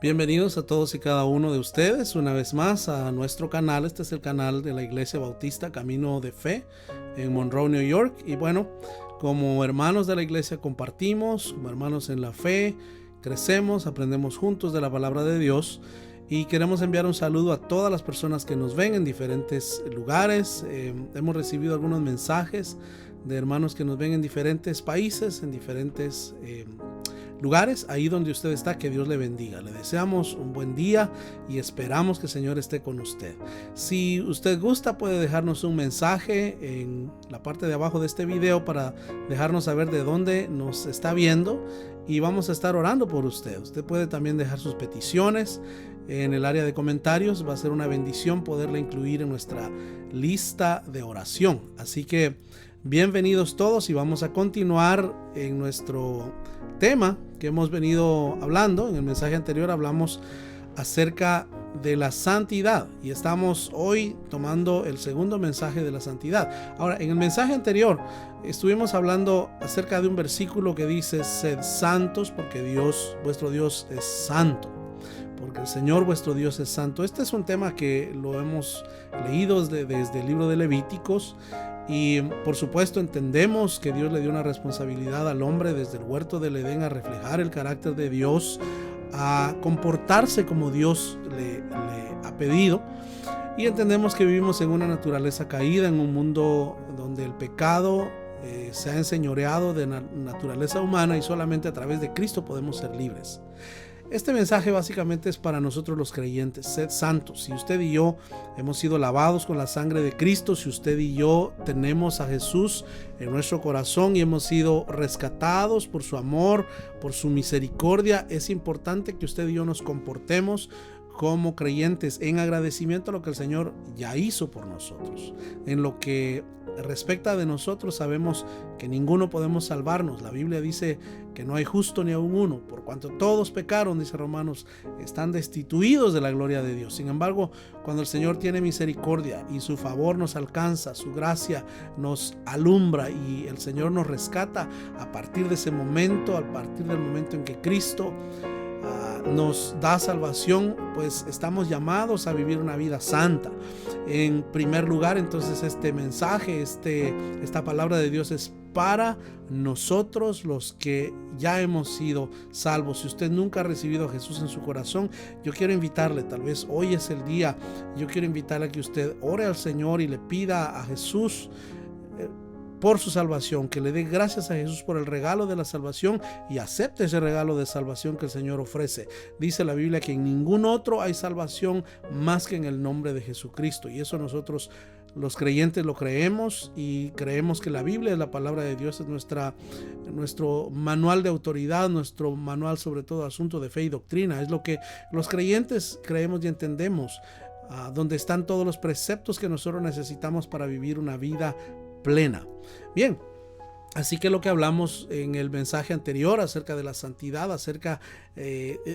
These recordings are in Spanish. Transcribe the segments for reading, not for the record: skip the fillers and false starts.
Bienvenidos a todos y cada uno de ustedes una vez más a nuestro canal. Este es el canal de la Iglesia Bautista Camino de Fe en Monroe, New York. Y bueno, como hermanos de la iglesia compartimos, como hermanos en la fe, crecemos, aprendemos juntos de la palabra de Dios. Y queremos enviar un saludo a todas las personas que nos ven en diferentes lugares. Hemos recibido algunos mensajes de hermanos que nos ven en diferentes países, en diferentes lugares. Ahí donde usted está, que Dios le bendiga. Le deseamos un buen día y esperamos que el Señor esté con usted. Si usted gusta, puede dejarnos un mensaje en la parte de abajo de este video para dejarnos saber de dónde nos está viendo y vamos a estar orando por usted. Usted puede también dejar sus peticiones en el área de comentarios. Va a ser una bendición poderla incluir en nuestra lista de oración. Así que bienvenidos todos y vamos a continuar en nuestro tema que hemos venido hablando. En el mensaje anterior hablamos acerca de la santidad y estamos hoy tomando el segundo mensaje de la santidad. Ahora, en el mensaje anterior estuvimos hablando acerca de un versículo que dice: sed santos porque Dios, vuestro Dios, es santo. Porque el Señor vuestro Dios es santo. Este es un tema que lo hemos leído desde el libro de Levíticos. Y por supuesto entendemos que Dios le dio una responsabilidad al hombre desde el huerto del Edén a reflejar el carácter de Dios, a comportarse como Dios le ha pedido. Y entendemos que vivimos en una naturaleza caída, en un mundo donde el pecado se ha enseñoreado de la naturaleza humana y solamente a través de Cristo podemos ser libres. Este mensaje básicamente es para nosotros los creyentes. Sed santos. Si usted y yo hemos sido lavados con la sangre de Cristo, si usted y yo tenemos a Jesús en nuestro corazón y hemos sido rescatados por su amor, por su misericordia, es importante que usted y yo nos comportemos como creyentes en agradecimiento a lo que el Señor ya hizo por nosotros. En lo que respecta de nosotros, sabemos que ninguno podemos salvarnos. La Biblia dice que no hay justo ni aun uno, por cuanto todos pecaron, dice Romanos, están destituidos de la gloria de Dios. Sin embargo, cuando el Señor tiene misericordia y su favor nos alcanza, su gracia nos alumbra y el Señor nos rescata, a partir de ese momento, a partir del momento en que Cristo nos da salvación, pues estamos llamados a vivir una vida santa. En primer lugar, entonces, este mensaje, esta palabra de Dios es para nosotros los que ya hemos sido salvos. Si usted nunca ha recibido a Jesús en su corazón, yo quiero invitarle, tal vez hoy es el día, yo quiero invitarle a que usted ore al Señor y le pida a Jesús por su salvación, que le dé gracias a Jesús por el regalo de la salvación y acepte ese regalo de salvación que el Señor ofrece. Dice la Biblia que en ningún otro hay salvación más que en el nombre de Jesucristo, y eso nosotros los creyentes lo creemos, y creemos que la Biblia es la palabra de Dios, es nuestro manual de autoridad, nuestro manual sobre todo asunto de fe y doctrina. Es lo que los creyentes creemos y entendemos, donde están todos los preceptos que nosotros necesitamos para vivir una vida plena. Bien, así que lo que hablamos en el mensaje anterior acerca de la santidad,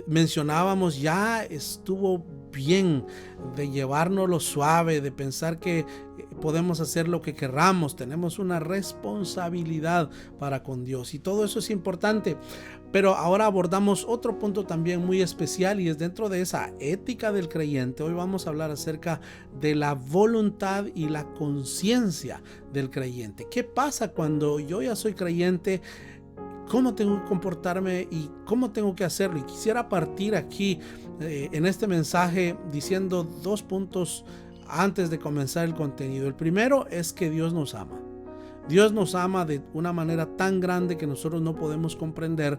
mencionábamos, ya estuvo bien de llevárnoslo suave, de pensar que podemos hacer lo que querramos. Tenemos una responsabilidad para con Dios y todo eso es importante. Pero ahora abordamos otro punto también muy especial, y es dentro de esa ética del creyente. Hoy vamos a hablar acerca de la voluntad y la conciencia del creyente. ¿Qué pasa cuando yo ya soy creyente? ¿Cómo tengo que comportarme y cómo tengo que hacerlo? Y quisiera partir aquí en este mensaje diciendo dos puntos antes de comenzar el contenido. El primero es que Dios nos ama. Dios nos ama de una manera tan grande que nosotros no podemos comprender,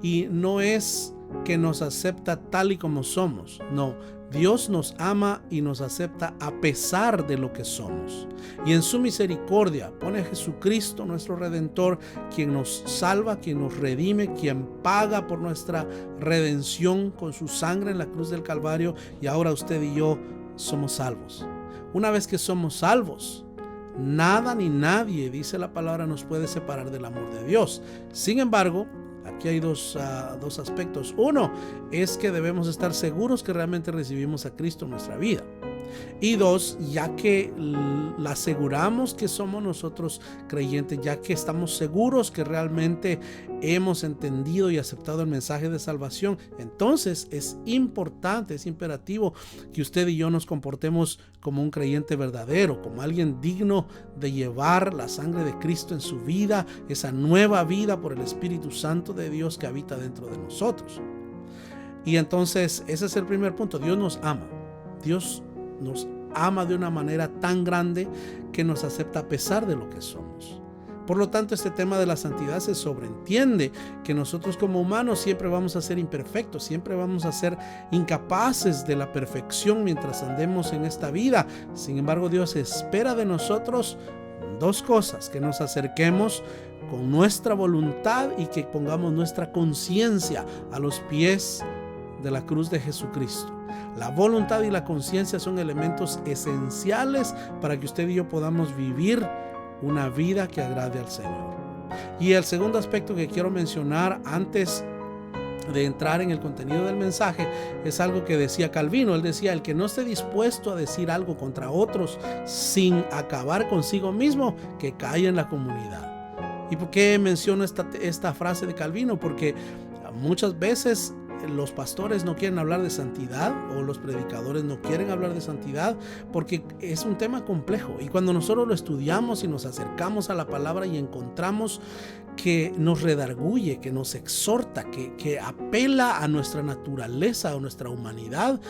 y no es que nos acepta tal y como somos. No, Dios nos ama y nos acepta a pesar de lo que somos. Y en su misericordia pone a Jesucristo, nuestro Redentor, quien nos salva, quien nos redime, quien paga por nuestra redención con su sangre en la cruz del Calvario, y ahora usted y yo somos salvos. Una vez que somos salvos, nada ni nadie, dice la palabra, nos puede separar del amor de Dios. Sin embargo, aquí hay dos aspectos. Uno es que debemos estar seguros que realmente recibimos a Cristo en nuestra vida. Y dos, ya que aseguramos que somos nosotros creyentes, ya que estamos seguros que realmente hemos entendido y aceptado el mensaje de salvación, entonces es importante, es imperativo que usted y yo nos comportemos como un creyente verdadero, como alguien digno de llevar la sangre de Cristo en su vida, esa nueva vida por el Espíritu Santo de Dios que habita dentro de nosotros. Y entonces ese es el primer punto. Dios nos ama. Dios nos ama de una manera tan grande que nos acepta a pesar de lo que somos. Por lo tanto, este tema de la santidad se sobreentiende que nosotros como humanos siempre vamos a ser imperfectos, siempre vamos a ser incapaces de la perfección mientras andemos en esta vida. Sin embargo, Dios espera de nosotros dos cosas: que nos acerquemos con nuestra voluntad y que pongamos nuestra conciencia a los pies de la cruz de Jesucristo. La voluntad y la conciencia son elementos esenciales para que usted y yo podamos vivir una vida que agrade al Señor. Y el segundo aspecto que quiero mencionar antes de entrar en el contenido del mensaje es algo que decía Calvino. Él decía: el que no esté dispuesto a decir algo contra otros sin acabar consigo mismo, que caiga en la comunidad. ¿Y por qué menciono esta frase de Calvino? Porque muchas veces los pastores no quieren hablar de santidad, o los predicadores no quieren hablar de santidad, porque es un tema complejo. Y cuando nosotros lo estudiamos y nos acercamos a la palabra y encontramos que nos redarguye, que nos exhorta, que apela a nuestra naturaleza, a nuestra humanidad,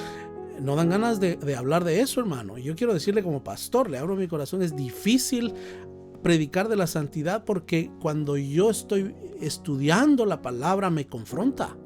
no dan ganas de hablar de eso, hermano. Y yo quiero decirle como pastor, le abro mi corazón, es difícil predicar de la santidad, porque cuando yo estoy estudiando la palabra me confronta.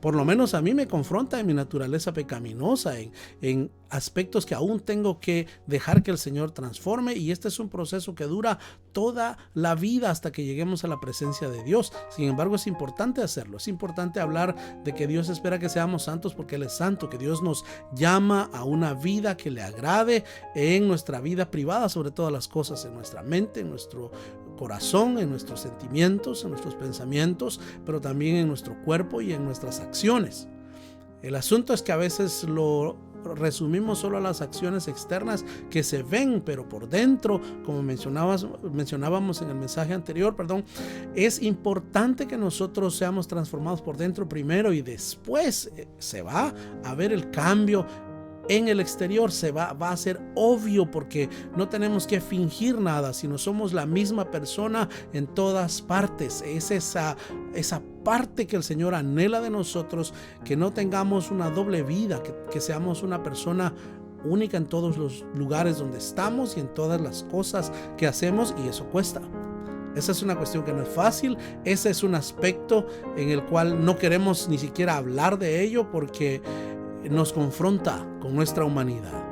Por lo menos a mí me confronta en mi naturaleza pecaminosa, en aspectos que aún tengo que dejar que el Señor transforme, y este es un proceso que dura toda la vida hasta que lleguemos a la presencia de Dios. Sin embargo, es importante hacerlo, es importante hablar de que Dios espera que seamos santos porque Él es santo, que Dios nos llama a una vida que le agrade en nuestra vida privada, sobre todas las cosas, en nuestra mente, en nuestro corazón, en nuestros sentimientos, en nuestros pensamientos, pero también en nuestro cuerpo y en nuestras acciones. El asunto es que a veces lo resumimos solo a las acciones externas que se ven, pero por dentro, como mencionábamos en el mensaje anterior, es importante que nosotros seamos transformados por dentro primero, y después se va a ver el cambio en el exterior, va a ser obvio, porque no tenemos que fingir nada, sino somos la misma persona en todas partes. Es esa parte que el Señor anhela de nosotros, que no tengamos una doble vida, que seamos una persona única en todos los lugares donde estamos y en todas las cosas que hacemos, y eso cuesta. Esa es una cuestión que no es fácil. Ese es un aspecto en el cual no queremos ni siquiera hablar de ello, porque nos confronta con nuestra humanidad.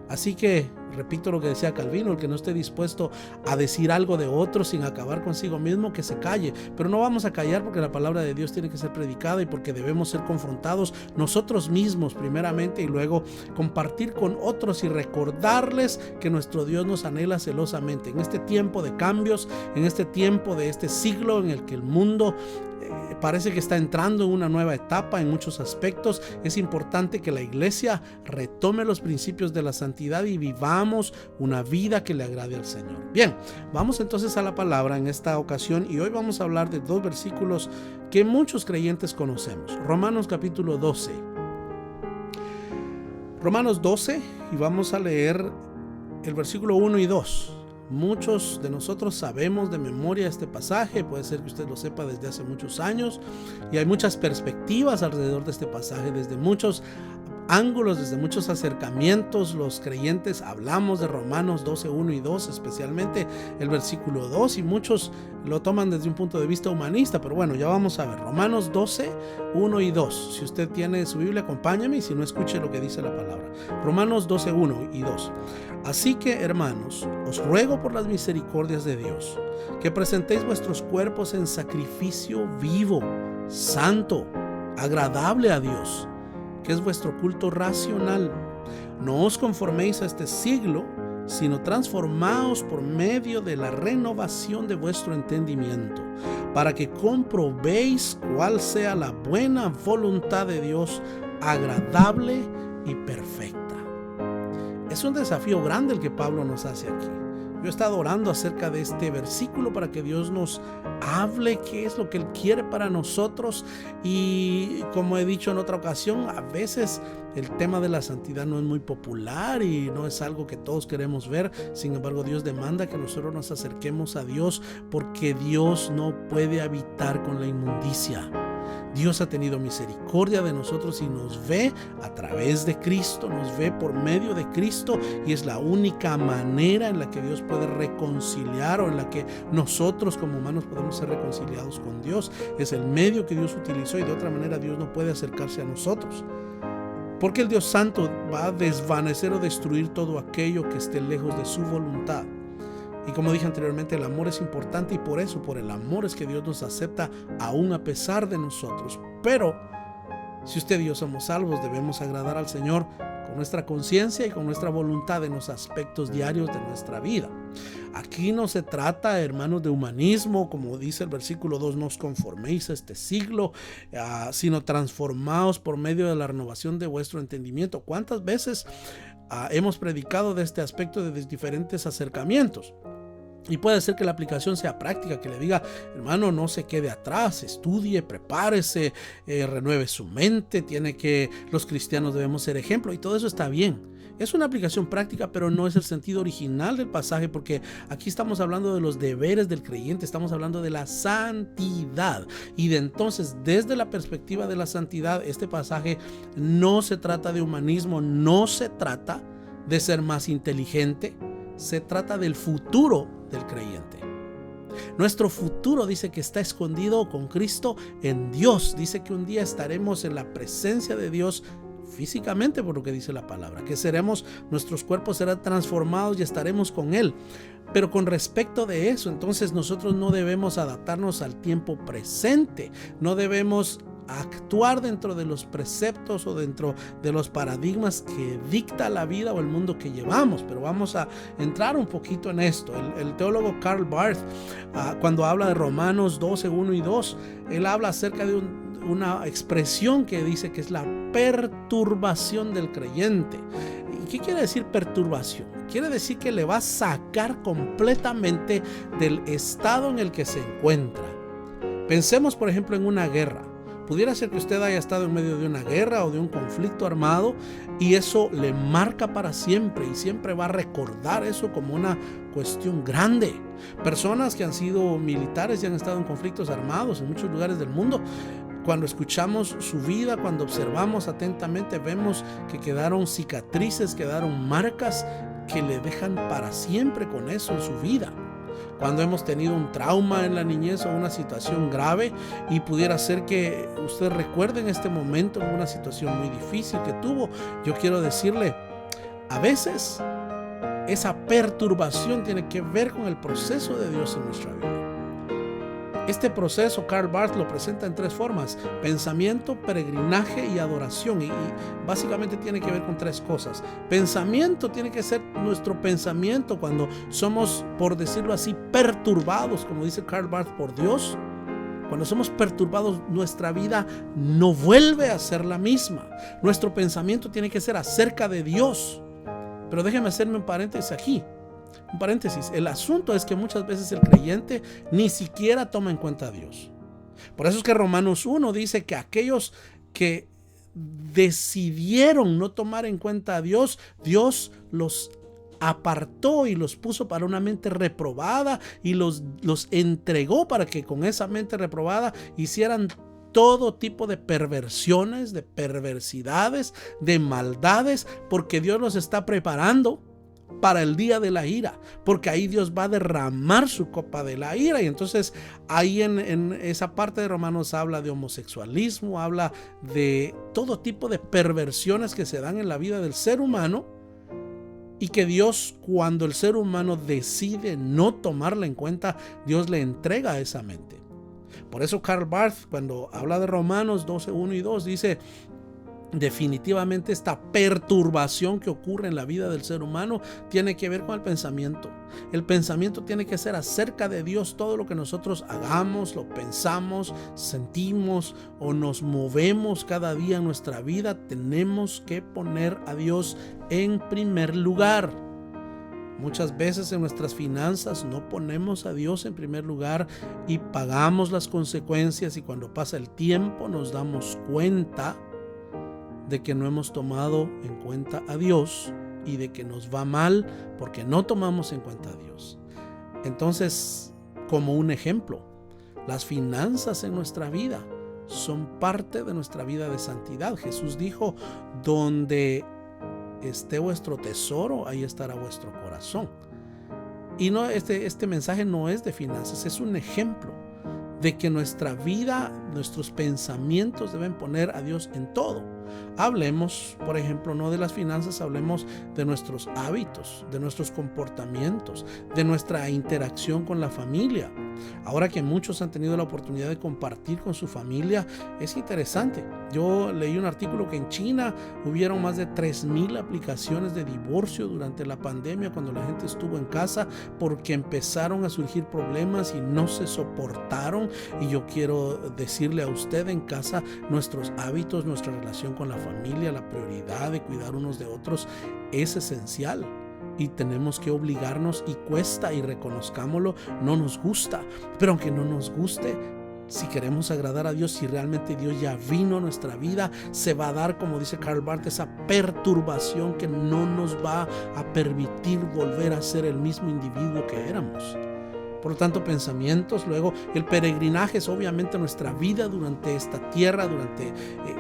Así que repito lo que decía Calvino: el que no esté dispuesto a decir algo de otro sin acabar consigo mismo, que se calle. Pero no vamos a callar, porque la palabra de Dios tiene que ser predicada, y porque debemos ser confrontados nosotros mismos primeramente, y luego compartir con otros y recordarles que nuestro Dios nos anhela celosamente. En este tiempo de cambios, en este tiempo de este siglo en el que el mundo parece que está entrando en una nueva etapa en muchos aspectos, es importante que la iglesia retome los principios de la santidad y vivamos una vida que le agrade al Señor. Bien, vamos entonces a la palabra en esta ocasión, y hoy vamos a hablar de dos versículos que muchos creyentes conocemos. Romanos capítulo 12. Romanos 12, y vamos a leer el versículo 1 y 2. Muchos de nosotros sabemos de memoria este pasaje, puede ser que usted lo sepa desde hace muchos años, y hay muchas perspectivas alrededor de este pasaje, desde muchos ángulos, desde muchos acercamientos. Los creyentes hablamos de Romanos 12, 1 y 2, especialmente el versículo 2, y muchos lo toman desde un punto de vista humanista, pero bueno, ya vamos a ver. Romanos 12, 1 y 2. Si usted tiene su Biblia, acompáñame, y si no, escuche lo que dice la palabra. Romanos 12, 1 y 2. Así que, hermanos, os ruego por las misericordias de Dios, que presentéis vuestros cuerpos en sacrificio vivo, santo, agradable a Dios, que es vuestro culto racional. No os conforméis a este siglo, sino transformaos por medio de la renovación de vuestro entendimiento, para que comprobéis cuál sea la buena voluntad de Dios, agradable y perfecta. Es un desafío grande el que Pablo nos hace aquí. Yo he estado orando acerca de este versículo para que Dios nos hable qué es lo que Él quiere para nosotros. Y como he dicho en otra ocasión, a veces el tema de la santidad no es muy popular y no es algo que todos queremos ver. Sin embargo, Dios demanda que nosotros nos acerquemos a Dios, porque Dios no puede habitar con la inmundicia. Dios ha tenido misericordia de nosotros y nos ve a través de Cristo, nos ve por medio de Cristo, y es la única manera en la que Dios puede reconciliar, o en la que nosotros como humanos podemos ser reconciliados con Dios. Es el medio que Dios utilizó, y de otra manera Dios no puede acercarse a nosotros. Porque el Dios Santo va a desvanecer o destruir todo aquello que esté lejos de su voluntad. Y como dije anteriormente, el amor es importante, y por eso, por el amor, es que Dios nos acepta aún a pesar de nosotros. Pero si usted y yo somos salvos, debemos agradar al Señor con nuestra conciencia y con nuestra voluntad en los aspectos diarios de nuestra vida. Aquí no se trata, hermanos, de humanismo, como dice el versículo 2, no os conforméis a este siglo, sino transformaos por medio de la renovación de vuestro entendimiento. ¿Cuántas veces hemos predicado de este aspecto de diferentes acercamientos? Y puede ser que la aplicación sea práctica, que le diga, hermano, no se quede atrás, estudie, prepárese, renueve su mente, los cristianos debemos ser ejemplo, y todo eso está bien. Es una aplicación práctica, pero no es el sentido original del pasaje, porque aquí estamos hablando de los deberes del creyente, estamos hablando de la santidad. Y de entonces, desde la perspectiva de la santidad, este pasaje no se trata de humanismo, no se trata de ser más inteligente, se trata del futuro del creyente. Nuestro futuro dice que está escondido con Cristo en Dios. Dice que un día estaremos en la presencia de Dios físicamente, por lo que dice la palabra, que nuestros cuerpos serán transformados y estaremos con Él. Pero con respecto de eso, entonces nosotros no debemos adaptarnos al tiempo presente, no debemos actuar dentro de los preceptos o dentro de los paradigmas que dicta la vida o el mundo que llevamos. Pero vamos a entrar un poquito en esto. El teólogo Karl Barth, cuando habla de Romanos 12, 1 y 2, él habla acerca de una expresión que dice que es la perturbación del creyente. ¿Y qué quiere decir perturbación? Quiere decir que le va a sacar completamente del estado en el que se encuentra. Pensemos, por ejemplo, en una guerra. Pudiera ser que usted haya estado en medio de una guerra o de un conflicto armado, y eso le marca para siempre, y siempre va a recordar eso como una cuestión grande. Personas que han sido militares y han estado en conflictos armados en muchos lugares del mundo, cuando escuchamos su vida, cuando observamos atentamente, vemos que quedaron cicatrices, quedaron marcas que le dejan para siempre con eso en su vida. Cuando hemos tenido un trauma en la niñez o una situación grave, y pudiera ser que usted recuerde en este momento una situación muy difícil que tuvo, yo quiero decirle, a veces esa perturbación tiene que ver con el proceso de Dios en nuestra vida. Este proceso Karl Barth lo presenta en tres formas: pensamiento, peregrinaje y adoración, y básicamente tiene que ver con tres cosas. Pensamiento tiene que ser nuestro pensamiento cuando somos, por decirlo así, perturbados, como dice Karl Barth, por Dios. Cuando somos perturbados, nuestra vida no vuelve a ser la misma. Nuestro pensamiento tiene que ser acerca de Dios. Pero déjeme hacerme un paréntesis aquí. Un paréntesis, el asunto es que muchas veces el creyente ni siquiera toma en cuenta a Dios. Por eso es que Romanos 1 dice que aquellos que decidieron no tomar en cuenta a Dios, Dios los apartó y los puso para una mente reprobada, y los entregó para que con esa mente reprobada hicieran todo tipo de perversiones, de perversidades, de maldades, porque Dios los está preparando para el día de la ira, porque ahí Dios va a derramar su copa de la ira. Y entonces ahí en esa parte de Romanos habla de homosexualismo, habla de todo tipo de perversiones que se dan en la vida del ser humano, y que Dios, cuando el ser humano decide no tomarla en cuenta, Dios le entrega esa mente. Por eso Karl Barth, cuando habla de Romanos 12, 1 y 2, dice: definitivamente esta perturbación que ocurre en la vida del ser humano tiene que ver con el pensamiento. El pensamiento tiene que ser acerca de Dios. Todo lo que nosotros hagamos, lo pensamos, sentimos o nos movemos cada día en nuestra vida, tenemos que poner a Dios en primer lugar. Muchas veces en nuestras finanzas no ponemos a Dios en primer lugar y pagamos las consecuencias, y cuando pasa el tiempo nos damos cuenta de que no hemos tomado en cuenta a Dios y de que nos va mal porque no tomamos en cuenta a Dios. Entonces, como un ejemplo, las finanzas en nuestra vida son parte de nuestra vida de santidad. Jesús dijo: donde esté vuestro tesoro, ahí estará vuestro corazón. Y no, este mensaje no es de finanzas, es un ejemplo de que nuestra vida, nuestros pensamientos deben poner a Dios en todo. Hablemos, por ejemplo, no de las finanzas, hablemos de nuestros hábitos, de nuestros comportamientos, de nuestra interacción con la familia. Ahora que muchos han tenido la oportunidad de compartir con su familia, es interesante. Yo leí un artículo que en China hubieron más de 3,000 aplicaciones de divorcio durante la pandemia, cuando la gente estuvo en casa, porque empezaron a surgir problemas y no se soportaron. Y yo quiero decirle a usted en casa, nuestros hábitos, nuestra relación con la familia, la prioridad de cuidar unos de otros es esencial. Y tenemos que obligarnos, y cuesta, y reconozcámoslo, no nos gusta, pero aunque no nos guste, si queremos agradar a Dios, si realmente Dios ya vino a nuestra vida, se va a dar, como dice Karl Barth, esa perturbación que no nos va a permitir volver a ser el mismo individuo que éramos. Por lo tanto, pensamientos. Luego, el peregrinaje es obviamente nuestra vida durante esta tierra, durante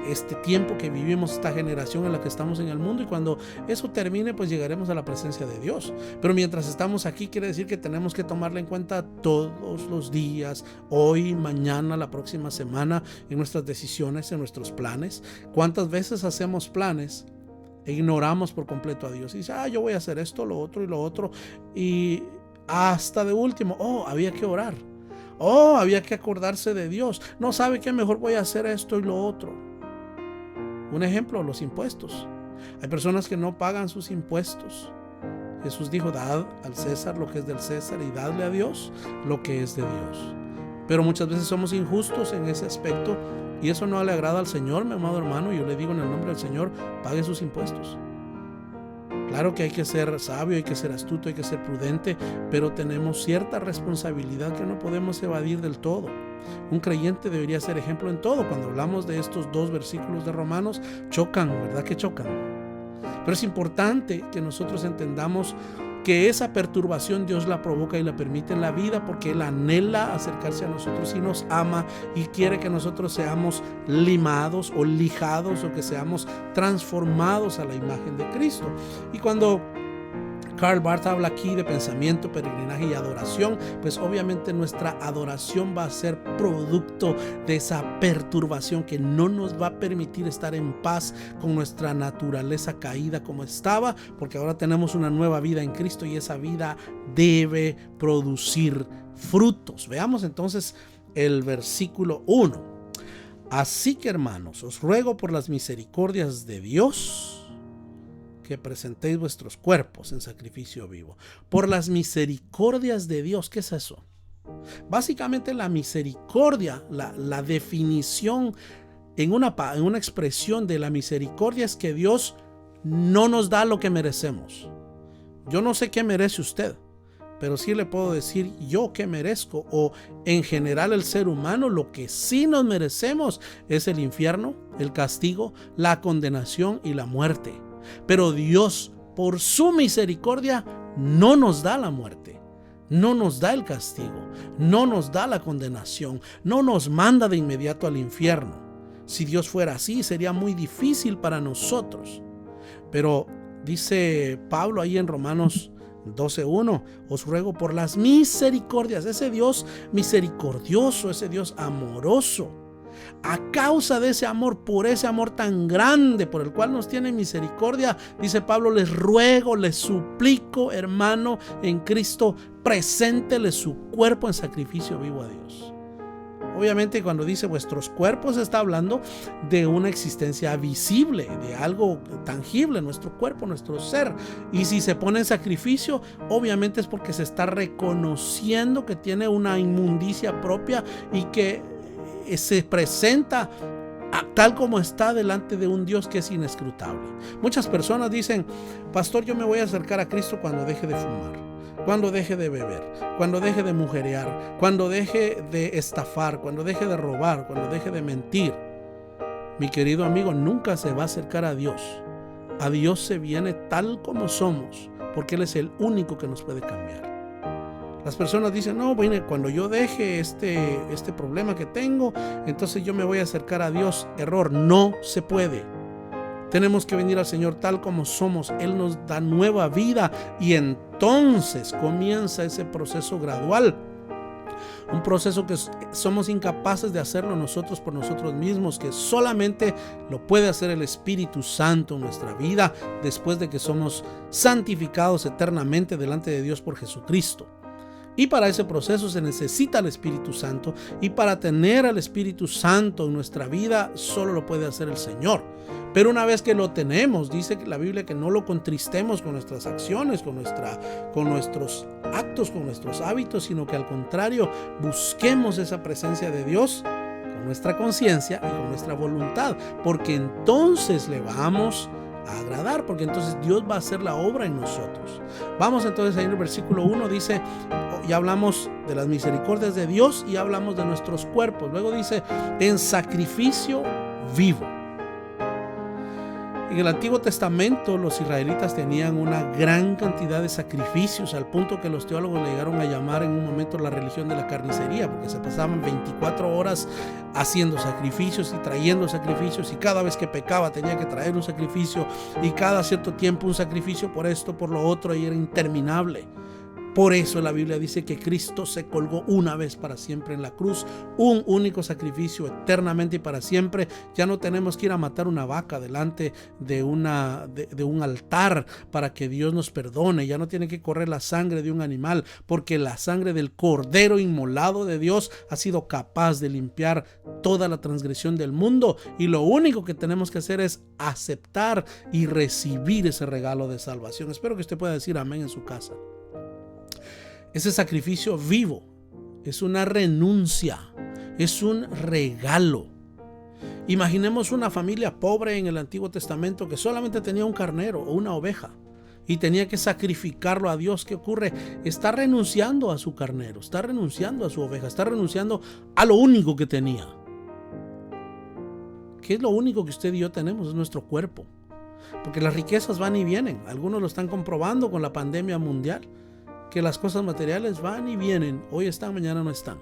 este tiempo que vivimos, esta generación en la que estamos en el mundo, y cuando eso termine, pues llegaremos a la presencia de Dios. Pero mientras estamos aquí, quiere decir que tenemos que tomarla en cuenta todos los días, hoy, mañana, la próxima semana, en nuestras decisiones, en nuestros planes. ¿Cuántas veces hacemos planes e ignoramos por completo a Dios? Y dice: yo voy a hacer esto, lo otro y lo otro, y hasta de último, había que orar, había que acordarse de Dios. No, ¿sabe qué? Mejor voy a hacer esto y lo otro. Un ejemplo, los impuestos. Hay personas que no pagan sus impuestos. Jesús dijo: dad al César lo que es del César y dadle a Dios lo que es de Dios. Pero muchas veces somos injustos en ese aspecto, y eso no le agrada al Señor, mi amado hermano. Yo le digo en el nombre del Señor: pague sus impuestos. Claro que hay que ser sabio, hay que ser astuto, hay que ser prudente, pero tenemos cierta responsabilidad que no podemos evadir del todo. Un creyente debería ser ejemplo en todo. Cuando hablamos de estos 2 versículos de Romanos, chocan, ¿verdad que chocan? Pero es importante que nosotros entendamos que esa perturbación Dios la provoca y la permite en la vida, porque Él anhela acercarse a nosotros y nos ama, y quiere que nosotros seamos limados o lijados, o que seamos transformados a la imagen de Cristo. Y cuando Karl Barth habla aquí de pensamiento, peregrinaje y adoración, pues obviamente nuestra adoración va a ser producto de esa perturbación que no nos va a permitir estar en paz con nuestra naturaleza caída como estaba, porque ahora tenemos una nueva vida en Cristo, y esa vida debe producir frutos. Veamos entonces el versículo 1. Así que, hermanos, os ruego por las misericordias de Dios que presentéis vuestros cuerpos en sacrificio vivo. Por las misericordias de Dios. ¿Qué es eso? Básicamente la misericordia, la definición en una expresión de la misericordia es que Dios no nos da lo que merecemos. Yo no sé qué merece usted, pero sí le puedo decir yo qué merezco, o en general el ser humano. Lo que sí nos merecemos es el infierno, el castigo, la condenación y la muerte. Pero Dios, por su misericordia, no nos da la muerte, no nos da el castigo, no nos da la condenación, no nos manda de inmediato al infierno. Si Dios fuera así, sería muy difícil para nosotros. Pero dice Pablo ahí en Romanos 12:1, os ruego por las misericordias, ese Dios misericordioso, ese Dios amoroso. A causa de ese amor, por ese amor tan grande por el cual nos tiene misericordia, dice Pablo, les ruego, les suplico, hermano en Cristo, preséntele su cuerpo en sacrificio vivo a Dios. Obviamente cuando dice vuestros cuerpos está hablando de una existencia visible, de algo tangible, nuestro cuerpo, nuestro ser. Y si se pone en sacrificio, obviamente es porque se está reconociendo que tiene una inmundicia propia y que se presenta tal como está delante de un Dios que es inescrutable. Muchas personas dicen: pastor, yo me voy a acercar a Cristo cuando deje de fumar, cuando deje de beber, cuando deje de mujerear, cuando deje de estafar, cuando deje de robar, cuando deje de mentir. Mi querido amigo, nunca se va a acercar a Dios. A Dios se viene tal como somos, porque Él es el único que nos puede cambiar. Las personas dicen: no, bueno, cuando yo deje este problema que tengo, entonces yo me voy a acercar a Dios. Error, no se puede. Tenemos que venir al Señor tal como somos. Él nos da nueva vida y entonces comienza ese proceso gradual. Un proceso que somos incapaces de hacerlo nosotros por nosotros mismos, que solamente lo puede hacer el Espíritu Santo en nuestra vida después de que somos santificados eternamente delante de Dios por Jesucristo. Y para ese proceso se necesita el Espíritu Santo, y para tener al Espíritu Santo en nuestra vida solo lo puede hacer el Señor. Pero una vez que lo tenemos, dice la Biblia que no lo contristemos con nuestras acciones, con nuestros actos, con nuestros hábitos, sino que al contrario busquemos esa presencia de Dios con nuestra conciencia y con nuestra voluntad, porque entonces le vamos a agradar, porque entonces Dios va a hacer la obra en nosotros. Vamos entonces ahí en el versículo 1, dice, ya hablamos de las misericordias de Dios y hablamos de nuestros cuerpos. Luego dice, en sacrificio vivo. En el Antiguo Testamento los israelitas tenían una gran cantidad de sacrificios, al punto que los teólogos le llegaron a llamar en un momento la religión de la carnicería, porque se pasaban 24 horas haciendo sacrificios y trayendo sacrificios, y cada vez que pecaba tenía que traer un sacrificio, y cada cierto tiempo un sacrificio por esto, por lo otro, y era interminable. Por eso la Biblia dice que Cristo se colgó una vez para siempre en la cruz, un único sacrificio eternamente y para siempre. Ya no tenemos que ir a matar una vaca delante de un altar para que Dios nos perdone. Ya no tiene que correr la sangre de un animal, porque la sangre del cordero inmolado de Dios ha sido capaz de limpiar toda la transgresión del mundo, y lo único que tenemos que hacer es aceptar y recibir ese regalo de salvación. Espero que usted pueda decir amén en su casa. Ese sacrificio vivo es una renuncia, es un regalo. Imaginemos una familia pobre en el Antiguo Testamento que solamente tenía un carnero o una oveja y tenía que sacrificarlo a Dios. ¿Qué ocurre? Está renunciando a su carnero, está renunciando a su oveja, está renunciando a lo único que tenía. ¿Qué es lo único que usted y yo tenemos? Es nuestro cuerpo. Porque las riquezas van y vienen. Algunos lo están comprobando con la pandemia mundial, que las cosas materiales van y vienen, hoy están, mañana no están.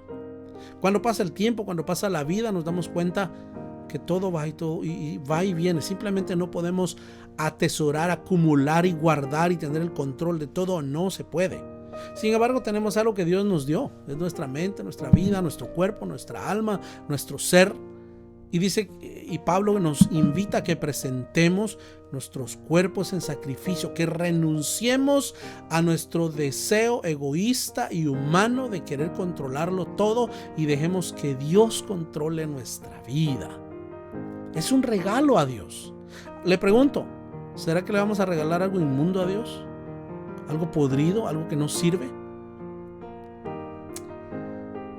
Cuando pasa el tiempo, cuando pasa la vida, nos damos cuenta que todo va y va y viene. Simplemente no podemos atesorar, acumular y guardar y tener el control de todo. No se puede. Sin embargo, tenemos algo que Dios nos dio. Es nuestra mente, nuestra vida, nuestro cuerpo, nuestra alma, nuestro ser. Y dice, y Pablo nos invita a que presentemos nuestros cuerpos en sacrificio, que renunciemos a nuestro deseo egoísta y humano de querer controlarlo todo y dejemos que Dios controle nuestra vida. Es un regalo a Dios. Le pregunto, ¿será que le vamos a regalar algo inmundo a Dios? ¿Algo podrido? ¿Algo que no sirve?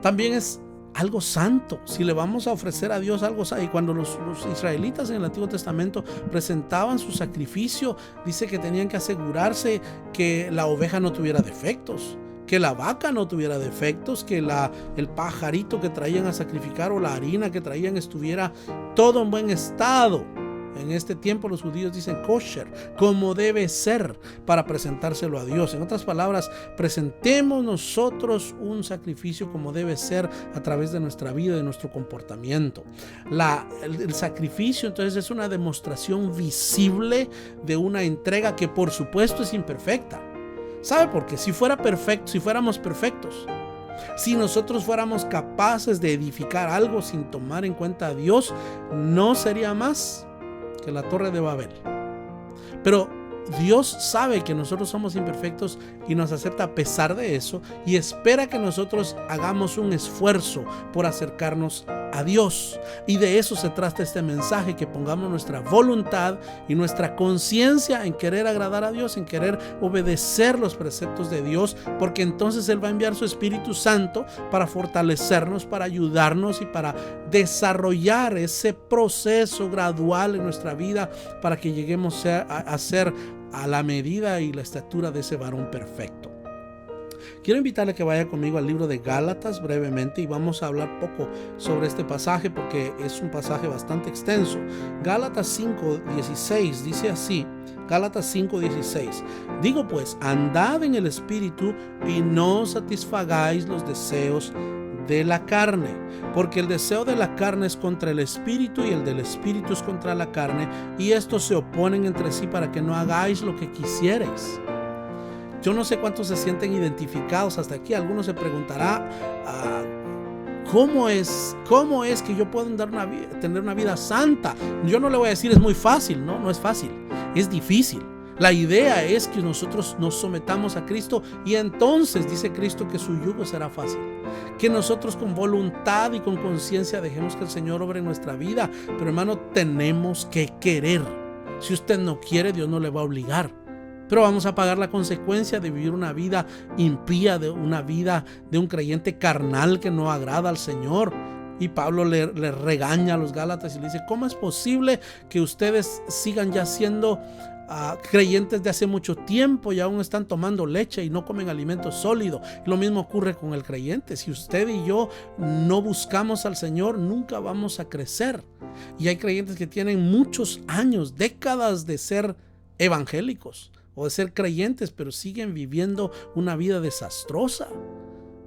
También es algo santo. Si le vamos a ofrecer a Dios algo santo, y cuando los israelitas en el Antiguo Testamento presentaban su sacrificio, dice que tenían que asegurarse que la oveja no tuviera defectos, que la vaca no tuviera defectos, que el pajarito que traían a sacrificar o la harina que traían estuviera todo en buen estado. En este tiempo los judíos dicen kosher, como debe ser, para presentárselo a Dios. En otras palabras, presentemos nosotros un sacrificio como debe ser a través de nuestra vida, de nuestro comportamiento. El sacrificio entonces es una demostración visible de una entrega que por supuesto es imperfecta. ¿Sabe por qué? Si fuera perfecto, si fuéramos perfectos, si nosotros fuéramos capaces de edificar algo sin tomar en cuenta a Dios, no sería más que la Torre de Babel. Pero Dios sabe que nosotros somos imperfectos y nos acepta a pesar de eso, y espera que nosotros hagamos un esfuerzo por acercarnos a Dios. Y de eso se trata este mensaje, que pongamos nuestra voluntad y nuestra conciencia en querer agradar a Dios, en querer obedecer los preceptos de Dios, porque entonces Él va a enviar su Espíritu Santo para fortalecernos, para ayudarnos y para desarrollar ese proceso gradual en nuestra vida, para que lleguemos a ser a la medida y la estatura de ese varón perfecto. Quiero invitarle a que vaya conmigo al libro de Gálatas brevemente, y vamos a hablar poco sobre este pasaje porque es un pasaje bastante extenso. Gálatas 5:16 dice así, Gálatas 5:16: digo pues, andad en el Espíritu y no satisfagáis los deseos de la carne, porque el deseo de la carne es contra el Espíritu y el del Espíritu es contra la carne, y estos se oponen entre sí para que no hagáis lo que quisierais. Yo no sé cuántos se sienten identificados hasta aquí. Algunos se preguntará, ¿cómo es que yo puedo tener una vida santa? Yo no le voy a decir es muy fácil, no es fácil, es difícil. La idea es que nosotros nos sometamos a Cristo, y entonces dice Cristo que su yugo será fácil. Que nosotros con voluntad y con conciencia dejemos que el Señor obre en nuestra vida. Pero hermano, tenemos que querer. Si usted no quiere, Dios no le va a obligar. Pero vamos a pagar la consecuencia de vivir una vida impía, de una vida de un creyente carnal que no agrada al Señor. Y Pablo le regaña a los Gálatas y le dice: ¿cómo es posible que ustedes sigan ya siendo creyentes de hace mucho tiempo y aún están tomando leche y no comen alimento sólido? Lo mismo ocurre con el creyente. Si usted y yo no buscamos al Señor, nunca vamos a crecer. Y hay creyentes que tienen muchos años, décadas de ser evangélicos o de ser creyentes, pero siguen viviendo una vida desastrosa.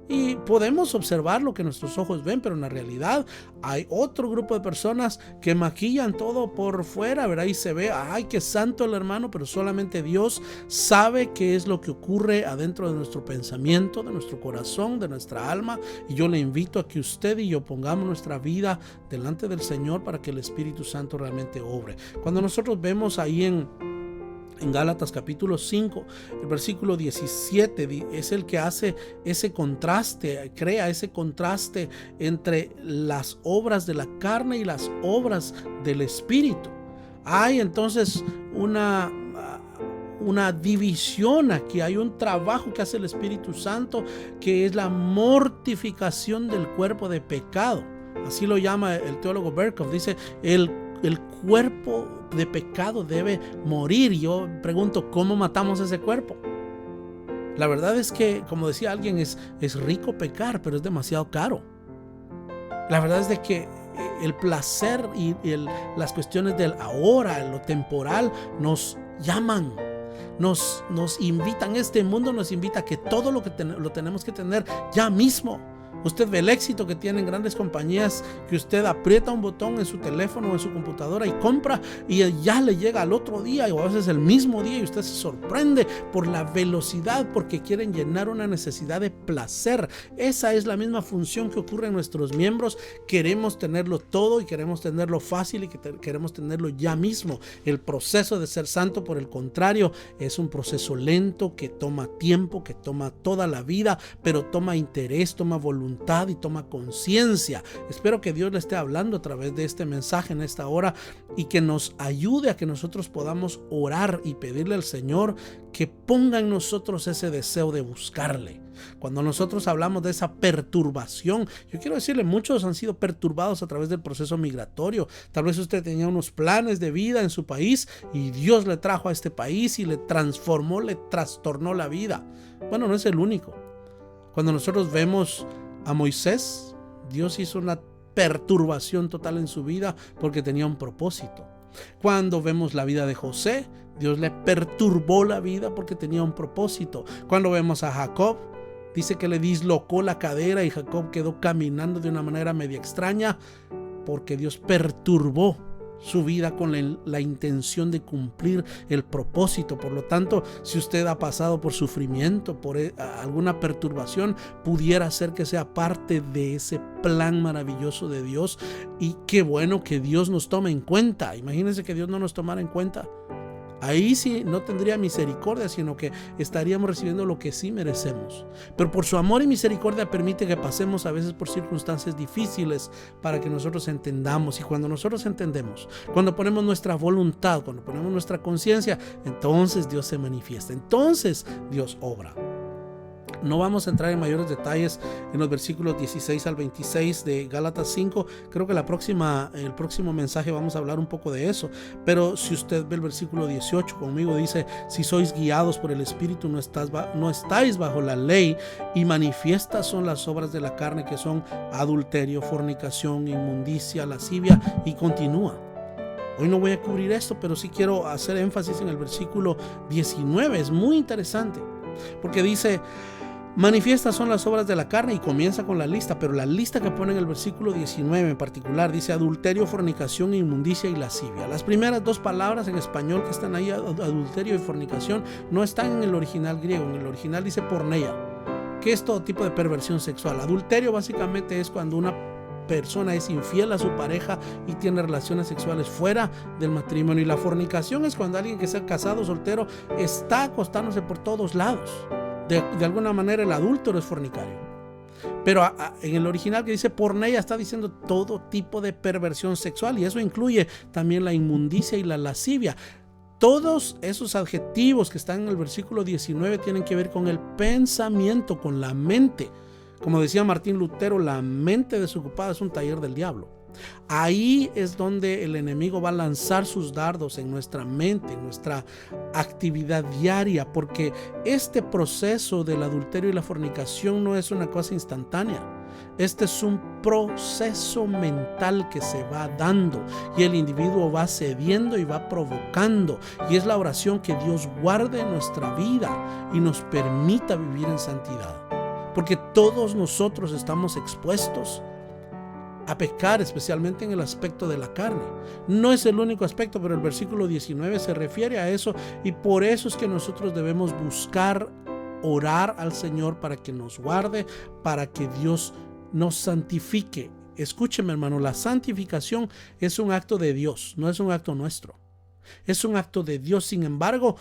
Y podemos observar lo que nuestros ojos ven, pero en la realidad hay otro grupo de personas que maquillan todo por fuera, ¿verdad? Y se ve, ay, qué santo el hermano, pero solamente Dios sabe qué es lo que ocurre adentro de nuestro pensamiento, de nuestro corazón, de nuestra alma. Y yo le invito a que usted y yo pongamos nuestra vida delante del Señor para que el Espíritu Santo realmente obre. Cuando nosotros vemos ahí en Gálatas capítulo 5, el versículo 17 es el que hace ese contraste, crea ese contraste entre las obras de la carne y las obras del Espíritu. Hay entonces una división aquí, hay un trabajo que hace el Espíritu Santo, que es la mortificación del cuerpo de pecado. Así lo llama el teólogo Berkhoff. Dice, el cuerpo de pecado debe morir. Y yo pregunto, ¿cómo matamos ese cuerpo? La verdad es que, como decía alguien, es rico pecar, pero es demasiado caro. La verdad es de que el placer y las cuestiones del ahora, lo temporal, nos llaman, nos invitan. Este mundo nos invita a que todo lo tenemos que tener ya mismo. Usted ve el éxito que tienen grandes compañías, que usted aprieta un botón en su teléfono o en su computadora y compra, y ya le llega al otro día o a veces el mismo día, y usted se sorprende por la velocidad, porque quieren llenar una necesidad de placer. Esa es la misma función que ocurre en nuestros miembros. Queremos tenerlo todo y queremos tenerlo fácil y queremos tenerlo ya mismo. El proceso de ser santo, por el contrario, es un proceso lento que toma tiempo, que toma toda la vida, pero toma interés, toma voluntad y toma conciencia. Espero que Dios le esté hablando a través de este mensaje en esta hora, y que nos ayude a que nosotros podamos orar y pedirle al Señor que ponga en nosotros ese deseo de buscarle. Cuando nosotros hablamos de esa perturbación, yo quiero decirle, muchos han sido perturbados a través del proceso migratorio. Tal vez usted tenía unos planes de vida en su país y Dios le trajo a este país y le transformó, le trastornó la vida. Bueno, no es el único. Cuando nosotros vemos a Moisés, Dios hizo una perturbación total en su vida porque tenía un propósito. Cuando vemos la vida de José, Dios le perturbó la vida porque tenía un propósito. Cuando vemos a Jacob, dice que le dislocó la cadera y Jacob quedó caminando de una manera media extraña porque Dios perturbó su vida con la intención de cumplir el propósito. Por lo tanto, si usted ha pasado por sufrimiento, por alguna perturbación, pudiera ser que sea parte de ese plan maravilloso de Dios. Y qué bueno que Dios nos tome en cuenta. Imagínense que Dios no nos tomara en cuenta. Ahí sí no tendría misericordia, sino que estaríamos recibiendo lo que sí merecemos. Pero por su amor y misericordia permite que pasemos a veces por circunstancias difíciles para que nosotros entendamos. Y cuando nosotros entendemos, cuando ponemos nuestra voluntad, cuando ponemos nuestra conciencia, entonces Dios se manifiesta, entonces Dios obra. No vamos a entrar en mayores detalles en los versículos 16 al 26 de Gálatas 5. Creo que el próximo mensaje vamos a hablar un poco de eso. Pero si usted ve el versículo 18 conmigo, dice: si sois guiados por el Espíritu, no estáis bajo la ley, y manifiestas son las obras de la carne, que son adulterio, fornicación, inmundicia, lascivia, y continúa. Hoy no voy a cubrir esto, pero sí quiero hacer énfasis en el versículo 19. Es muy interesante, porque dice: manifiestas son las obras de la carne, y comienza con la lista, pero la lista que pone en el versículo 19 en particular dice: adulterio, fornicación, inmundicia y lascivia. Las primeras dos palabras en español que están ahí, adulterio y fornicación, no están en el original griego. En el original dice porneia, que es todo tipo de perversión sexual. Adulterio básicamente es cuando una persona es infiel a su pareja y tiene relaciones sexuales fuera del matrimonio. Y la fornicación es cuando alguien que sea casado o soltero está acostándose por todos lados. De alguna manera el adúltero es fornicario. Pero en el original que dice porneia está diciendo todo tipo de perversión sexual, y eso incluye también la inmundicia y la lascivia. Todos esos adjetivos que están en el versículo 19 tienen que ver con el pensamiento, con la mente. Como decía Martín Lutero, la mente desocupada es un taller del diablo. Ahí es donde el enemigo va a lanzar sus dardos en nuestra mente, en nuestra actividad diaria, porque este proceso del adulterio y la fornicación no es una cosa instantánea. Este es un proceso mental que se va dando, y el individuo va cediendo y va provocando, y es la oración que Dios guarde nuestra vida y nos permita vivir en santidad, porque todos nosotros estamos expuestos a pecar, especialmente en el aspecto de la carne. No es el único aspecto, pero el versículo 19 se refiere a eso, y por eso es que nosotros debemos buscar orar al Señor para que nos guarde, para que Dios nos santifique. Escúcheme, hermano, la santificación es un acto de Dios, no es un acto nuestro. Es un acto de Dios. Sin embargo,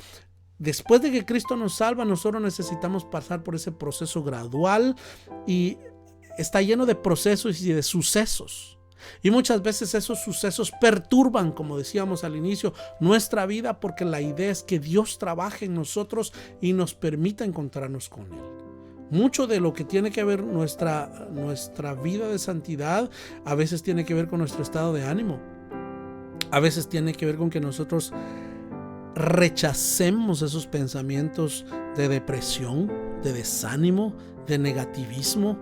después de que Cristo nos salva, nosotros necesitamos pasar por ese proceso gradual, y está lleno de procesos y de sucesos. Y muchas veces esos sucesos perturban, como decíamos al inicio, nuestra vida, porque la idea es que Dios trabaje en nosotros y nos permita encontrarnos con Él. Mucho de lo que tiene que ver nuestra vida de santidad a veces tiene que ver con nuestro estado de ánimo. A veces tiene que ver con que nosotros rechacemos esos pensamientos de depresión, de desánimo, de negativismo,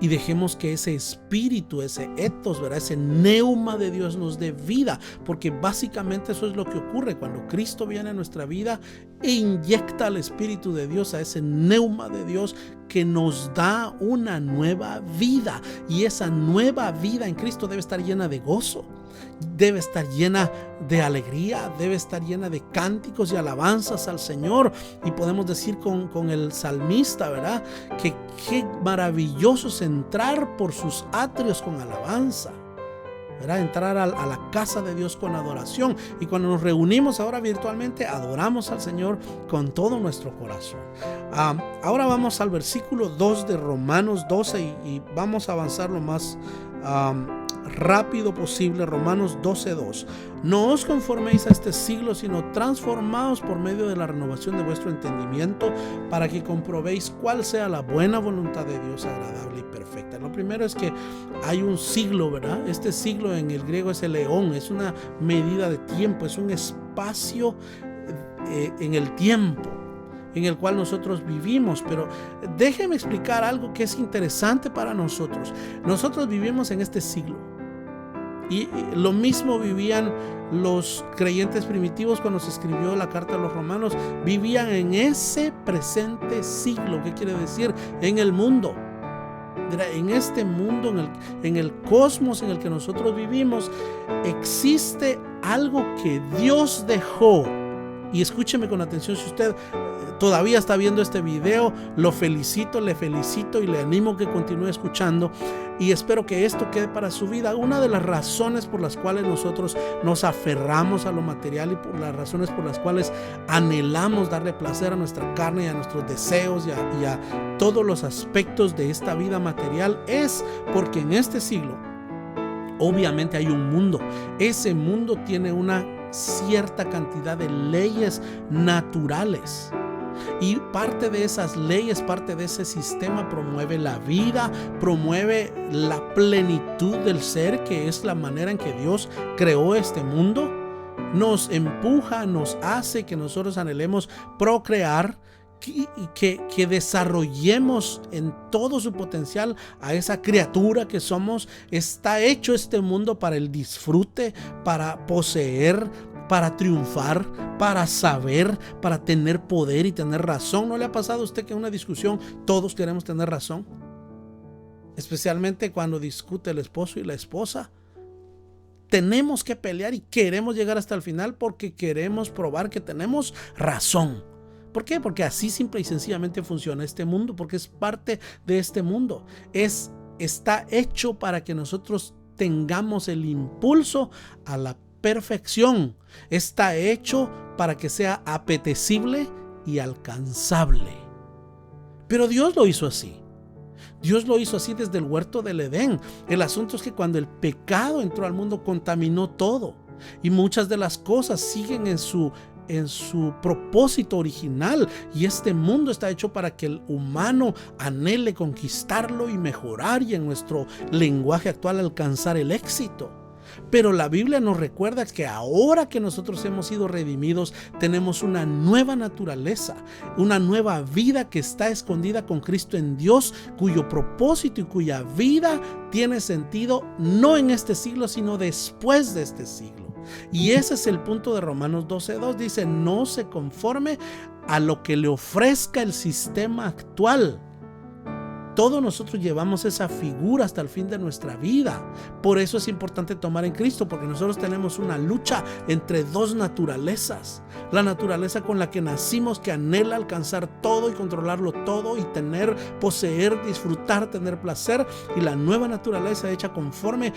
y dejemos que ese espíritu, ese etos, ¿verdad?, ese neuma de Dios nos dé vida, porque básicamente eso es lo que ocurre cuando Cristo viene a nuestra vida e inyecta al Espíritu de Dios, a ese neuma de Dios que nos da una nueva vida. Y esa nueva vida en Cristo debe estar llena de gozo, debe estar llena de alegría, debe estar llena de cánticos y alabanzas al Señor. Y podemos decir con el salmista, ¿verdad?, que qué maravilloso es entrar por sus atrios con alabanza, ¿verdad? Entrar a la casa de Dios con adoración. Y cuando nos reunimos ahora virtualmente, adoramos al Señor con todo nuestro corazón. Ahora vamos al versículo 2 de Romanos 12 y vamos a avanzar lo más rápido posible. Romanos 12:2. No os conforméis a este siglo, sino transformaos por medio de la renovación de vuestro entendimiento, para que comprobéis cuál sea la buena voluntad de Dios, agradable y perfecta. Lo primero es que hay un siglo, ¿verdad? Este siglo en el griego es el eón, es una medida de tiempo, es un espacio en el tiempo en el cual nosotros vivimos. Pero déjeme explicar algo que es interesante para nosotros. Nosotros vivimos en este siglo, y lo mismo vivían los creyentes primitivos cuando se escribió la carta a los romanos. Vivían en ese presente siglo. ¿Qué quiere decir? En el mundo, en este mundo, en el cosmos en el que nosotros vivimos, existe algo que Dios dejó Y escúcheme con atención, si usted todavía está viendo este video, lo felicito, le felicito y le animo que continúe escuchando, y espero que esto quede para su vida. Una de las razones por las cuales nosotros nos aferramos a lo material y por las razones por las cuales anhelamos darle placer a nuestra carne y a nuestros deseos y a todos los aspectos de esta vida material es porque en este siglo obviamente hay un mundo. Ese mundo tiene una cierta cantidad de leyes naturales. Y parte de esas leyes, parte de ese sistema promueve la vida, promueve la plenitud del ser, que es la manera en que Dios creó este mundo. Nos empuja, nos hace que nosotros anhelemos procrear, que desarrollemos en todo su potencial a esa criatura que somos. Está hecho este mundo para el disfrute, para poseer, para triunfar, para saber, para tener poder y tener razón. ¿No le ha pasado a usted que en una discusión todos queremos tener razón? Especialmente cuando discute el esposo y la esposa. Tenemos que pelear y queremos llegar hasta el final porque queremos probar que tenemos razón. ¿Por qué? Porque así simple y sencillamente funciona este mundo, porque es parte de este mundo. Está hecho para que nosotros tengamos el impulso a la perfección. Está hecho para que sea apetecible y alcanzable. Pero Dios lo hizo así. Dios lo hizo así desde el huerto del Edén. El asunto es que cuando el pecado entró al mundo, contaminó todo. Y muchas de las cosas siguen en su propósito original, y este mundo está hecho para que el humano anhele conquistarlo y mejorar, y en nuestro lenguaje actual alcanzar el éxito. Pero la Biblia nos recuerda que ahora que nosotros hemos sido redimidos, tenemos una nueva naturaleza, una nueva vida que está escondida con Cristo en Dios, cuyo propósito y cuya vida tiene sentido no en este siglo, sino después de este siglo. Y ese es el punto de Romanos 12:2. Dice: no se conforme a lo que le ofrezca el sistema actual. Todos nosotros llevamos esa figura hasta el fin de nuestra vida. Por eso es importante tomar en Cristo, porque nosotros tenemos una lucha entre dos naturalezas. La naturaleza con la que nacimos, que anhela alcanzar todo y controlarlo todo y tener, poseer, disfrutar, tener placer. Y la nueva naturaleza hecha conforme,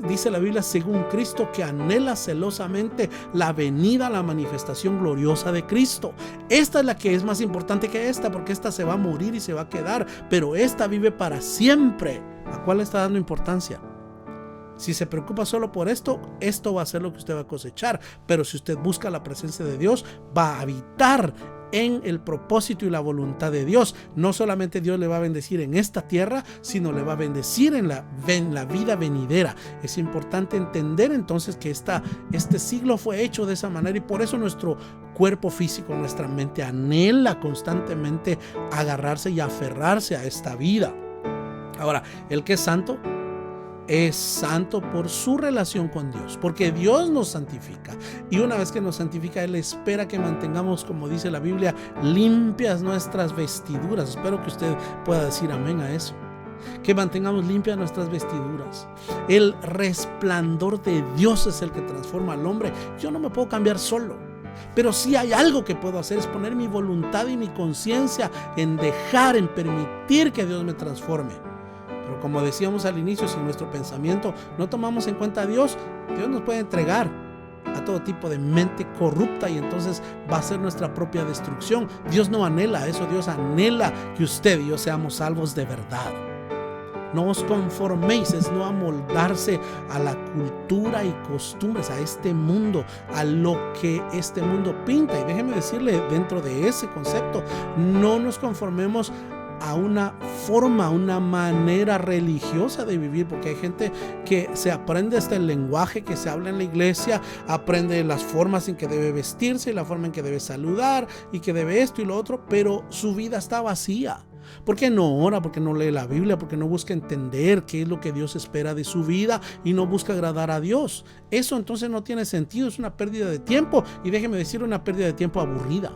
dice la Biblia, según Cristo, que anhela celosamente la venida, la manifestación gloriosa de Cristo. Esta es la que es más importante que esta, porque esta se va a morir y se va a quedar, pero esta vive para siempre. ¿A cuál le está dando importancia? Si se preocupa solo por esto va a ser lo que usted va a cosechar. Pero si usted busca la presencia de Dios, va a habitar en el propósito y la voluntad de Dios. No solamente Dios le va a bendecir en esta tierra, sino le va a bendecir en la vida venidera. Es importante entender entonces que este siglo fue hecho de esa manera, y por eso nuestro cuerpo físico, nuestra mente anhela constantemente agarrarse y aferrarse a esta vida. Ahora, el que es santo por su relación con Dios, porque Dios nos santifica, y una vez que nos santifica, Él espera que mantengamos, como dice la Biblia, limpias nuestras vestiduras. Espero que usted pueda decir amén a eso, que mantengamos limpias nuestras vestiduras. El resplandor de Dios es el que transforma al hombre. Yo no me puedo cambiar solo, pero sí hay algo que puedo hacer, es poner mi voluntad y mi conciencia en permitir que Dios me transforme. Pero como decíamos al inicio, si nuestro pensamiento no tomamos en cuenta a Dios, Dios nos puede entregar a todo tipo de mente corrupta, y entonces va a ser nuestra propia destrucción. Dios no anhela eso. Dios anhela que usted y yo seamos salvos de verdad. No os conforméis, es no amoldarse a la cultura y costumbres, a este mundo, a lo que este mundo pinta. Y déjeme decirle, dentro de ese concepto, no nos conformemos a una forma, una manera religiosa de vivir, porque hay gente que se aprende hasta el lenguaje que se habla en la iglesia, aprende las formas en que debe vestirse, la forma en que debe saludar y que debe esto y lo otro, pero su vida está vacía. ¿Por qué no ora? ¿Por qué no lee la Biblia? ¿Por qué no busca entender qué es lo que Dios espera de su vida y no busca agradar a Dios? Eso entonces no tiene sentido, es una pérdida de tiempo, y déjeme decir, una pérdida de tiempo aburrida.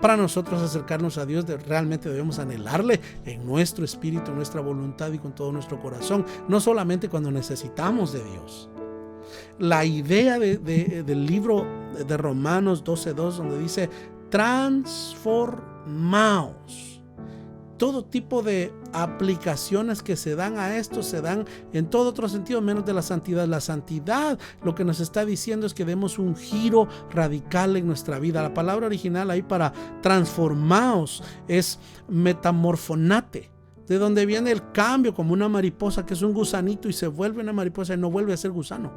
Para nosotros acercarnos a Dios, realmente debemos anhelarle en nuestro espíritu, en nuestra voluntad y con todo nuestro corazón, no solamente cuando necesitamos de Dios. La idea del libro de Romanos 12:2, donde dice transformaos. Todo tipo de aplicaciones que se dan a esto se dan en todo otro sentido menos de la santidad. La santidad lo que nos está diciendo es que demos un giro radical en nuestra vida. La palabra original ahí para transformaos es metamorfonate, de donde viene el cambio, como una mariposa que es un gusanito y se vuelve una mariposa y no vuelve a ser gusano.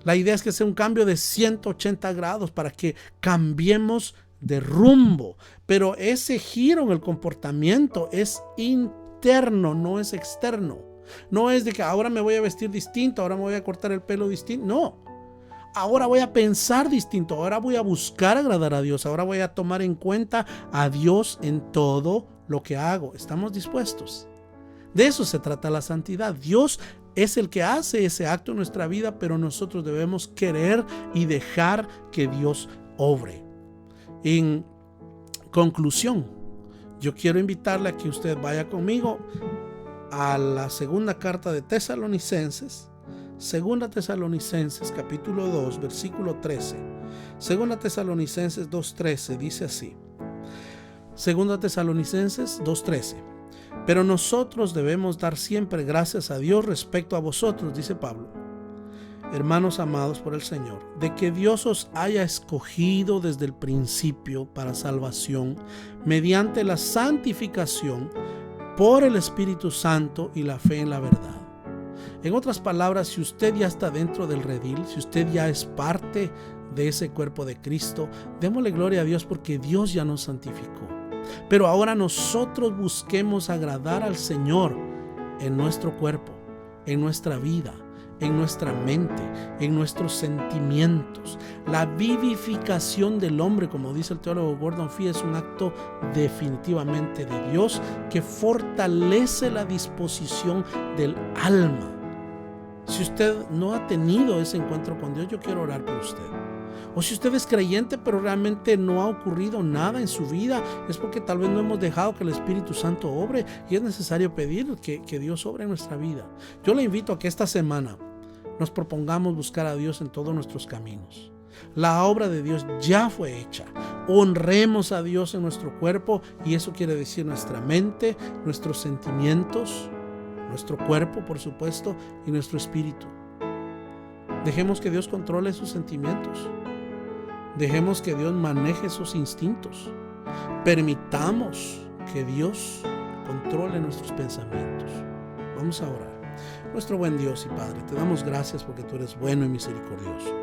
La idea es que sea un cambio de 180 grados para que cambiemos de rumbo, pero ese giro en el comportamiento es interno, no es externo. No es de que ahora me voy a vestir distinto, ahora me voy a cortar el pelo distinto. No, ahora voy a pensar distinto, ahora voy a buscar agradar a Dios, ahora voy a tomar en cuenta a Dios en todo lo que hago. ¿Estamos dispuestos? De eso se trata la santidad. Dios es el que hace ese acto en nuestra vida, pero nosotros debemos querer y dejar que Dios obre. En conclusión, yo quiero invitarle a que usted vaya conmigo a la segunda carta de Tesalonicenses, segunda Tesalonicenses capítulo 2 versículo 13. Segunda Tesalonicenses 2:13 dice así. Segunda Tesalonicenses 2:13. Pero nosotros debemos dar siempre gracias a Dios respecto a vosotros, dice Pablo, hermanos amados por el Señor, de que Dios os haya escogido desde el principio para salvación, mediante la santificación por el Espíritu Santo y la fe en la verdad. En otras palabras, si usted ya está dentro del redil, si usted ya es parte de ese cuerpo de Cristo, démosle gloria a Dios porque Dios ya nos santificó. Pero ahora nosotros busquemos agradar al Señor en nuestro cuerpo, en nuestra vida, en nuestra mente, en nuestros sentimientos. La vivificación del hombre, como dice el teólogo Gordon Fee, es un acto definitivamente de Dios que fortalece la disposición del alma. Si usted no ha tenido ese encuentro con Dios, yo quiero orar por usted. O si usted es creyente pero realmente no ha ocurrido nada en su vida, es porque tal vez no hemos dejado que el Espíritu Santo obre y es necesario pedir que Dios obre en nuestra vida. Yo le invito a que esta semana nos propongamos buscar a Dios en todos nuestros caminos. La obra de Dios ya fue hecha. Honremos a Dios en nuestro cuerpo, y eso quiere decir nuestra mente, nuestros sentimientos, nuestro cuerpo, por supuesto, y nuestro espíritu. Dejemos que Dios controle sus sentimientos. Dejemos que Dios maneje sus instintos. Permitamos que Dios controle nuestros pensamientos. Vamos a orar. Nuestro buen Dios y Padre, te damos gracias porque tú eres bueno y misericordioso.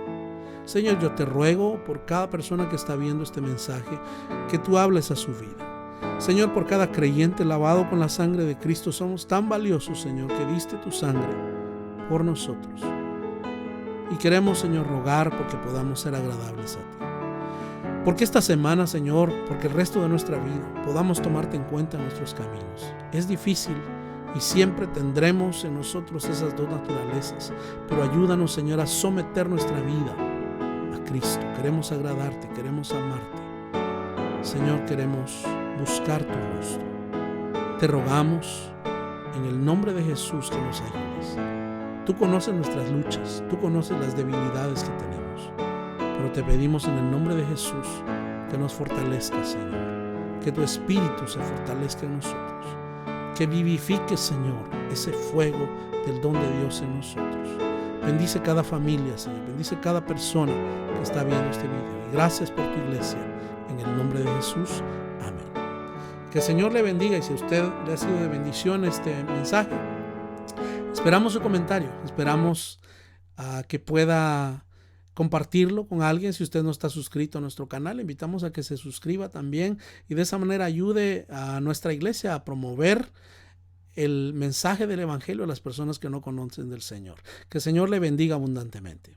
Señor, yo te ruego por cada persona que está viendo este mensaje, que tú hables a su vida. Señor, por cada creyente lavado con la sangre de Cristo, somos tan valiosos, Señor, que diste tu sangre por nosotros. Y queremos, Señor, rogar porque podamos ser agradables a ti. Porque esta semana, Señor, porque el resto de nuestra vida podamos tomarte en cuenta en nuestros caminos. Es difícil y siempre tendremos en nosotros esas dos naturalezas, pero ayúdanos, Señor, a someter nuestra vida a Cristo. Queremos agradarte, queremos amarte. Señor, queremos buscar tu rostro. Te rogamos en el nombre de Jesús que nos ayudes. Tú conoces nuestras luchas, tú conoces las debilidades que tenemos, pero te pedimos en el nombre de Jesús que nos fortalezcas, Señor, que tu Espíritu se fortalezca en nosotros, que vivifique, Señor, ese fuego del don de Dios en nosotros. Bendice cada familia, Señor, bendice cada persona que está viendo este video, y gracias por tu iglesia, en el nombre de Jesús, amén. Que el Señor le bendiga, y si a usted le ha sido de bendición este mensaje, esperamos su comentario, esperamos que pueda compartirlo con alguien. Si usted no está suscrito a nuestro canal, le invitamos a que se suscriba también y de esa manera ayude a nuestra iglesia a promover el mensaje del evangelio a las personas que no conocen del Señor. Que el Señor le bendiga abundantemente.